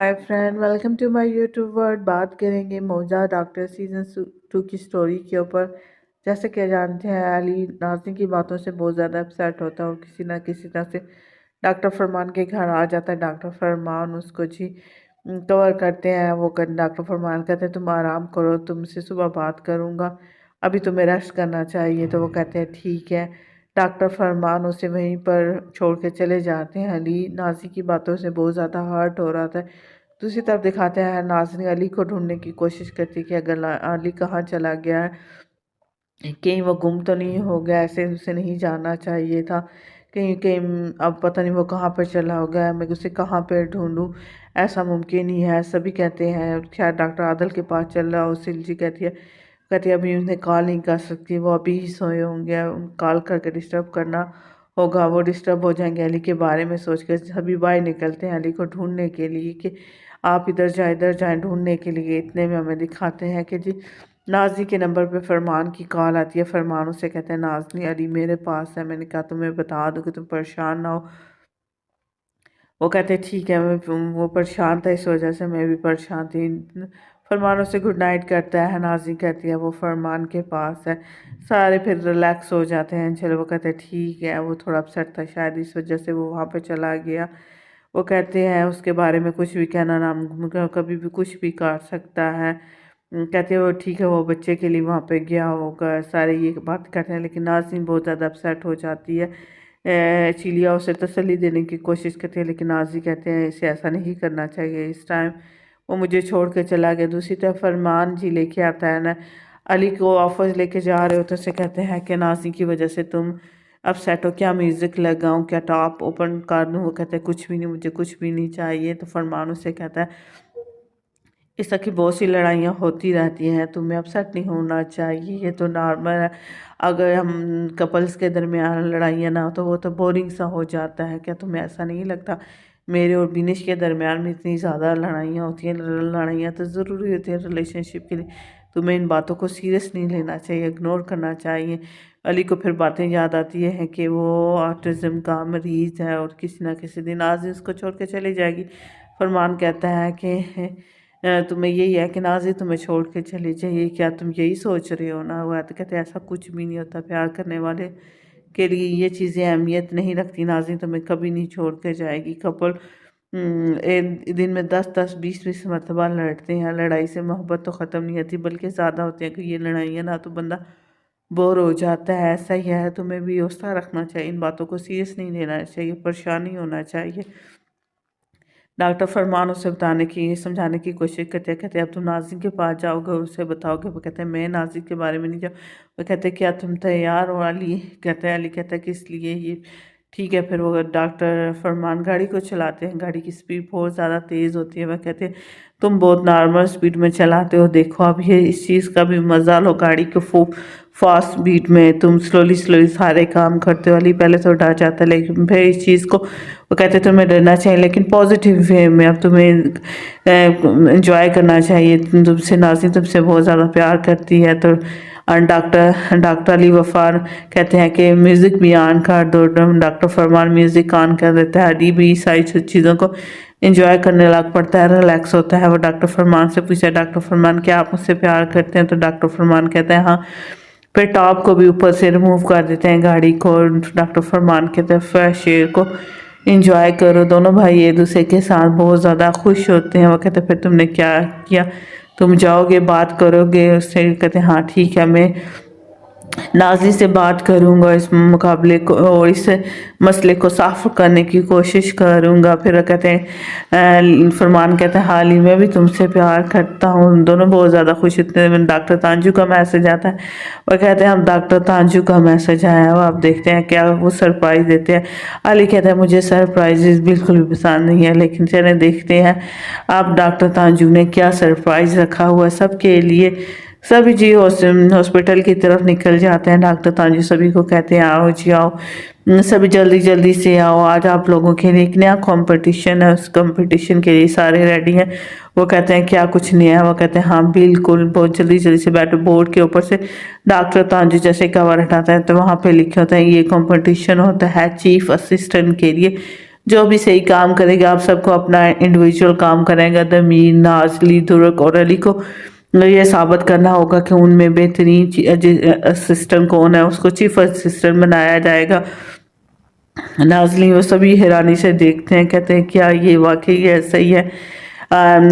Hi friend, welcome to my YouTube world. बात करेंगे मौजा डॉक्टर सीज़न 2 की स्टोरी के ऊपर। जैसे कि जानते हैं, अली नाज़नीन की बातों से बहुत ज़्यादा अपसेट होता है और किसी ना किसी तरह से डॉक्टर फरमान के घर आ जाता है। डॉक्टर फरमान उसको जी कवर करते हैं। डॉक्टर फरमान कहते हैं तुम आराम करो, तुमसे सुबह बात करूँगा, अभी तुम्हें रेस्ट करना चाहिए। तो वो कहते हैं ठीक है। डॉक्टर फरमान उसे वहीं पर छोड़ के चले जाते हैं। अली नाज़ी की बातों से बहुत ज़्यादा हर्ट हो रहा था। दूसरी तरफ दिखाते हैं नाज़नीन अली को ढूंढने की कोशिश करती है कि अगर अली कहाँ चला गया है, कहीं वो गुम तो नहीं हो गया, ऐसे उसे नहीं जाना चाहिए था। कहीं कहीं अब पता नहीं वो कहाँ पर चला हो गया, मैं उसे कहाँ पर ढूंढूं, ऐसा मुमकिन ही है। सभी कहते हैं शायद डॉक्टर आदल के पास चल रहा हो। सिलजी कहती है अभी उन्हें कॉल नहीं कर सकती, वो अभी ही सोए होंगे, कॉल करके डिस्टर्ब करना होगा, वो डिस्टर्ब हो जाएंगे। अली के बारे में सोच कर सभी बाहर निकलते हैं अली को ढूंढने के लिए कि आप इधर जाएं ढूंढने के लिए। इतने में हमें दिखाते हैं कि जी नाज़नी के नंबर पे फरमान की कॉल आती है। फरमान उसे कहते हैं नाज़नी अली मेरे पास है। मैंने कहा तुम्हें बता दूं कि तुम परेशान ना हो। वो कहते ठीक है। वो परेशान था, इस वजह से मैं भी परेशान थी। फरमान उसे गुड नाइट करता है। नाज़नी कहती है वो फरमान के पास है। सारे फिर रिलैक्स हो जाते हैं। चलो, वो कहते हैं ठीक है। वो थोड़ा अपसेट था, शायद इस वजह से वो वहाँ पे चला गया। वो कहते हैं उसके बारे में कुछ भी कहना नामुमकिन, कभी भी कुछ भी कर सकता है। कहते हैं वो ठीक है, वो बच्चे के लिए वहाँ पे गया होगा। सारे ये बात करते हैं, लेकिन नाज़नीन बहुत ज़्यादा अपसेट हो जाती है। चिलिया उसे तसल्ली देने की कोशिश करती है, लेकिन नाज़ी कहते हैं इसे ऐसा नहीं करना चाहिए, इस टाइम वो मुझे छोड़ कर चला गया। दूसरी तरफ फरमान जी लेके आता है ना, अली को ऑफिस लेके जा रहे हो तो उसे कहते हैं कि नाज़ी की वजह से तुम अपसेट हो, क्या म्यूज़िक लगाऊं, क्या टॉप ओपन कर दूं। वो कहते हैं कुछ भी नहीं, मुझे कुछ भी नहीं चाहिए। तो फरमान उसे कहता है इस तरह की बहुत सी लड़ाइयाँ होती रहती हैं, तुम्हें अपसेट नहीं होना चाहिए, ये तो नॉर्मल है। अगर हम कपल्स के दरमियान लड़ाइयाँ ना हो तो वो तो बोरिंग सा हो जाता है। क्या तुम्हें ऐसा नहीं लगता? मेरे और बिनिश के दरमियान में इतनी ज़्यादा लड़ाइयाँ होती हैं। लड़ाइयाँ तो ज़रूरी होती है रिलेशनशिप के लिए। तुम्हें इन बातों को सीरियस नहीं लेना चाहिए, इग्नोर करना चाहिए। अली को फिर बातें याद आती हैं कि वो ऑटिज़म का मरीज़ है और किसी ना किसी दिन आज उसको छोड़ के चली जाएगी। फरमान कहता है कि तुम्हें यही है कि नाज़ी तुम्हें छोड़ के चली जाइए, क्या तुम यही सोच रहे हो ना? वो तो कहते ऐसा कुछ भी नहीं होता, प्यार करने वाले के लिए ये चीज़ें अहमियत नहीं रखती। नाज़ी तुम्हें कभी नहीं छोड़ के जाएगी। कपल दिन में 10-10 20-20 मरतबा लड़ते हैं। लड़ाई से मोहब्बत तो ख़त्म नहीं होती, बल्कि ज़्यादा होती है कि ये लड़ाइयाँ ना तो बंदा बोर हो जाता है। ऐसा ही है, तुम्हें भी हौसला रखना चाहिए, इन बातों को सीरियस नहीं लेना चाहिए, परेशान नहीं होना चाहिए। डॉक्टर फरमान उसे समझाने की कोशिश करते हैं। कहते हैं अब तुम नाज़िम के पास जाओगे और उसे बताओगे। वो कहते हैं मैं नाज़िम के बारे में नहीं जाऊँ। वो कहते हैं क्या तुम तैयार हो? अली कहता है किस लिए ये? ठीक है। फिर वो डॉक्टर फरमान गाड़ी को चलाते हैं। गाड़ी की स्पीड बहुत ज़्यादा तेज़ होती है। वह कहते हैं तुम बहुत नॉर्मल स्पीड में चलाते हो, देखो अब ये इस चीज़ का भी मजा लो। गाड़ी को फास्ट बीट में तुम स्लोली स्लोली सारे काम करते हो। अली पहले तो डर जाता है, लेकिन फिर इस चीज़ को वो कहते हैं तुम्हें डरना चाहिए, लेकिन पॉजिटिव वे में। अब तुम्हें इंजॉय करना चाहिए, तुमसे नाज़नीन तुमसे बहुत ज़्यादा प्यार करती है। तो डॉक्टर अली वफ़ार कहते हैं कि म्यूज़िक भी ऑन कर दो। डॉक्टर फरमान म्यूज़िक ऑन कर देता है। अली भी सारी चीज़ों को इंजॉय करने लग पड़ता है, रिलैक्स होता है। वो डॉक्टर फरमान से पूछा डॉक्टर फरमान क्या आप मुझसे प्यार करते हैं? तो डॉक्टर फरमान कहते हैं हाँ। फिर टॉप को भी ऊपर से रिमूव कर देते हैं गाड़ी को। डॉक्टर फरमान कहते हैं फ्रेश एयर को इंजॉय करो। दोनों भाई एक दूसरे के साथ बहुत ज़्यादा खुश होते हैं। वो कहते फिर तुमने क्या किया? तुम जाओगे बात करोगे उससे? कहते हाँ ठीक है, मैं नाज़ी से बात करूंगा इस मुकाबले को और इस मसले को साफ करने की कोशिश करूंगा। फिर कहते हैं फरमान कहते हैं हाल ही में भी तुमसे प्यार करता हूँ। दोनों बहुत ज़्यादा खुश होते हैं। डॉक्टर तांजू का मैसेज आता है। वो कहते हैं हम डॉक्टर तांजू का मैसेज आया है, आप देखते हैं क्या वो सरप्राइज़ देते हैं। अली कहते हैं मुझे सरप्राइजेस बिल्कुल भी पसंद नहीं है, लेकिन चले देखते हैं आप डॉक्टर तांजू ने क्या सरप्राइज़ रखा हुआ है सबके लिए। सभी जी हॉस्पिटल की तरफ निकल जाते हैं। डॉक्टर तांजू सभी को कहते हैं आओ जी आओ, सभी जल्दी जल्दी से आओ, आज आप लोगों के लिए एक नया कंपटीशन है, उस कंपटीशन के लिए सारे रेडी हैं। वो कहते हैं क्या कुछ नया है? वो कहते हैं हाँ बिल्कुल, बहुत जल्दी जल्दी से बैठो। बोर्ड के ऊपर से डॉक्टर तांजू जैसे कवर हटाता है तो वहाँ पे लिखे होता है ये कंपटीशन होता है चीफ असिस्टेंट के लिए, जो भी सही काम करेगा आप सबको अपना इंडिविजुअल काम करेगा। दमीर, नाज, अली, दुर्ग और अली को ये साबित करना होगा कि उनमें बेहतरीन असिस्टेंट कौन है, उसको चीफ असिस्टेंट बनाया जाएगा। नाज़रीन वो सभी हैरानी से देखते हैं, कहते हैं क्या ये वाकई ऐसा ही है।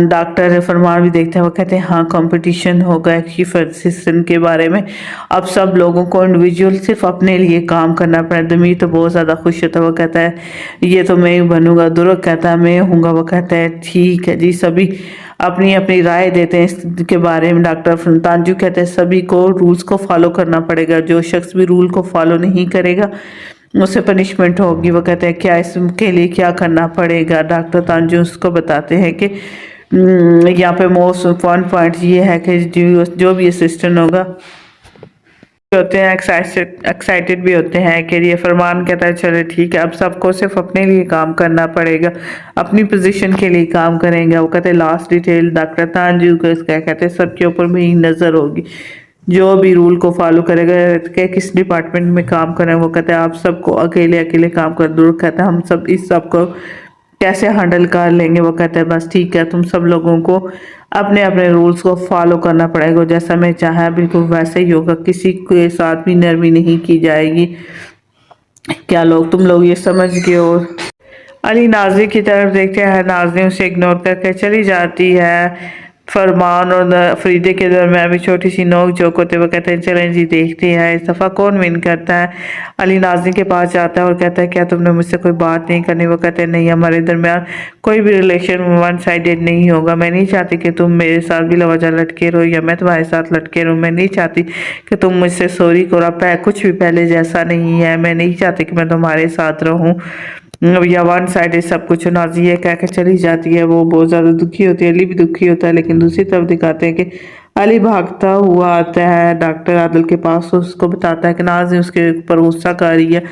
डॉक्टर फरमान भी देखते हैं, वो कहते हैं हाँ कंपटीशन होगा एक चीफ असिस्टेंट के बारे में। अब सब लोगों को इंडिविजुअल सिर्फ अपने लिए काम करना पड़ा। दमीर तो बहुत ज़्यादा खुश होता है, वो कहता है ये तो मैं ही बनूंगा। दुर्ग कहता है मैं हूँगा। वो कहता है ठीक है जी। सभी अपनी अपनी राय देते हैं इसके बारे में। डॉक्टर तांजू कहते हैं सभी को रूल्स को फॉलो करना पड़ेगा, जो शख्स भी रूल को फॉलो नहीं करेगा उससे पनिशमेंट होगी। वो कहते हैं क्या इसके लिए क्या करना पड़ेगा। डॉक्टर तांजू उसको बताते हैं कि यहाँ पे मोस्ट इम्पॉर्टेंट पॉइंट ये है कि जो भी असिस्टेंट होगा होते हैं एक्साइटेड भी होते हैं कि ये फरमान कहता है चले ठीक है अब सबको सिर्फ अपने लिए काम करना पड़ेगा, अपनी पोजीशन के लिए काम करेंगे। वो कहते हैं लास्ट डिटेल डॉक्टर तांजू को इसका कहते हैं सबके ऊपर मेरी नज़र होगी, जो भी रूल को फॉलो करेगा कि किस डिपार्टमेंट में काम करें। वो कहते हैं आप सबको अकेले अकेले काम कर। दूर कहता है हम सब इस सब को कैसे हैंडल कर लेंगे। वो कहते हैं बस ठीक है तुम सब लोगों को अपने अपने रूल्स को फॉलो करना पड़ेगा, जैसा मैं चाहा बिल्कुल वैसे ही होगा, किसी के साथ भी नरमी नहीं की जाएगी। क्या लोग तुम लोग ये समझ गए हो। अली नाज़रीन की तरफ देखते हैं, नाज़रीन उसे इग्नोर करके चली जाती है। फरमान और फरीदे के दरमियान भी छोटी सी नोक झोंक होते हुए कहते हैं चलें जी देखते हैं इस दफ़ा कौन विन करता है। अली नाज़रीन के पास जाता है और कहता है क्या तुमने मुझसे कोई बात नहीं करनी। वो कहते हैं नहीं हमारे दरमियान कोई भी रिलेशन वन साइडेड नहीं होगा। मैं नहीं चाहती कि तुम मेरे साथ भी लवजा लटके रहो या मैं तुम्हारे साथ लटके रहूँ। मैं नहीं चाहती कि तुम मुझसे सॉरी करो, कुछ भी पहले जैसा नहीं है। मैं नहीं चाहती कि मैं तुम्हारे साथ रहूँ या वन साइड सब कुछ। नाज़ी ये कह के चली जाती है, वो बहुत ज़्यादा दुखी होती है, अली भी दुखी होता है। लेकिन दूसरी तरफ दिखाते हैं कि अली भागता हुआ आता है डॉक्टर आदिल के पास, उसको बताता है कि नाज़ी उसके ऊपर गुस्सा कर रही है,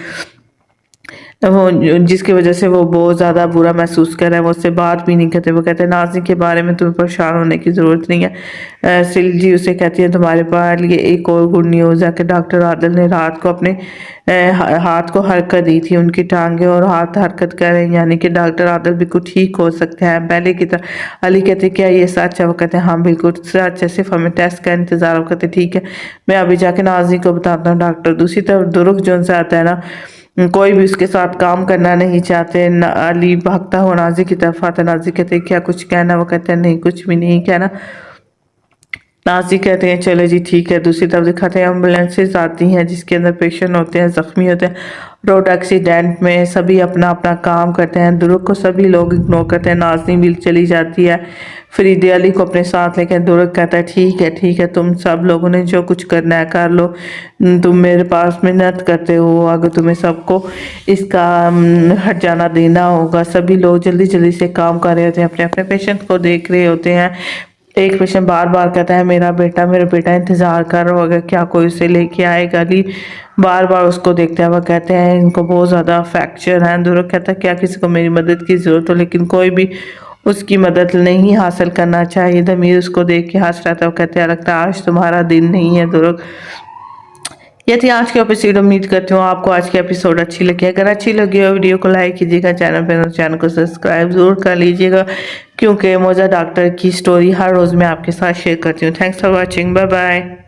वो जिसकी वजह से वो बहुत ज़्यादा बुरा महसूस कर रहा है। वो उससे बात भी नहीं करते। वो कहते हैं नाज़ी के बारे में तुम्हें परेशान होने की ज़रूरत नहीं है। सिल जी उसे कहती है तुम्हारे पास ये एक और गुड न्यूज़ है कि डॉक्टर आदिल ने रात को अपने हाथ को हरकत दी थी, उनकी टांगे और हाथ हरकत कर रहे हैं, यानी कि डॉक्टर आदिल बिल्कुल ठीक हो सकते हैं पहले की तरह। अली कहते हैं क्या ये सच है। वो कहते हैं हाँ बिल्कुल सच है, सिर्फ हमें टेस्ट का इंतज़ार। कहते हैं ठीक है मैं अभी जाके नाज़ी को बताता हूँ। डॉक्टर दूसरी तरफ दुरुग जोन से आता है ना, कोई भी उसके साथ काम करना नहीं चाहते। अली भागता हुआ नाज़ी की तरफ आता है। नाज़ी कहते हैं क्या कुछ कहना। वो कहते हैं नहीं कुछ भी नहीं कहना। नाज़ी कहते हैं चलो जी ठीक है। दूसरी तरफ दिखाते हैं एम्बुलेंसेज आती हैं जिसके अंदर पेशेंट होते हैं, ज़ख्मी होते हैं रोड एक्सीडेंट में। सभी अपना अपना काम करते हैं, दुरुग को सभी लोग इग्नोर करते हैं। नाज़नीन भी चली जाती है, फरीदे अली को अपने साथ लेकर। दुरुग कहता है ठीक है तुम सब लोगों ने जो कुछ करना है कर लो, तुम मेरे पास मिन्नत करते हो, अगर तुम्हें सबको इसका हट जाना देना होगा। सभी लोग जल्दी जल्दी से काम कर रहे होते हैं, अपने अपने पेशेंट को देख रहे होते हैं। एक पेशेंट बार बार कहता है मेरा बेटा इंतज़ार कर रहा होगा, क्या कोई उसे लेके आएगा। अली बार बार उसको देखते हैं। वह कहते हैं इनको बहुत ज़्यादा फ्रैक्चर है। दुरुग कहता है क्या किसी को मेरी मदद की ज़रूरत हो, लेकिन कोई भी उसकी मदद नहीं हासिल करना चाहिए। दमीर उसको देख के हंस रहा था। वो कहते हैं लगता है आज तुम्हारा दिन नहीं है दुरुग। ये थी आज की एपिसोड। उम्मीद करती हूँ आपको आज की एपिसोड अच्छी लगी। अगर अच्छी लगी हो वीडियो को लाइक कीजिएगा, चैनल को सब्सक्राइब जरूर कर लीजिएगा, क्योंकि मौजूदा डॉक्टर की स्टोरी हर रोज़ मैं आपके साथ शेयर करती हूँ। Thanks for watching, bye bye.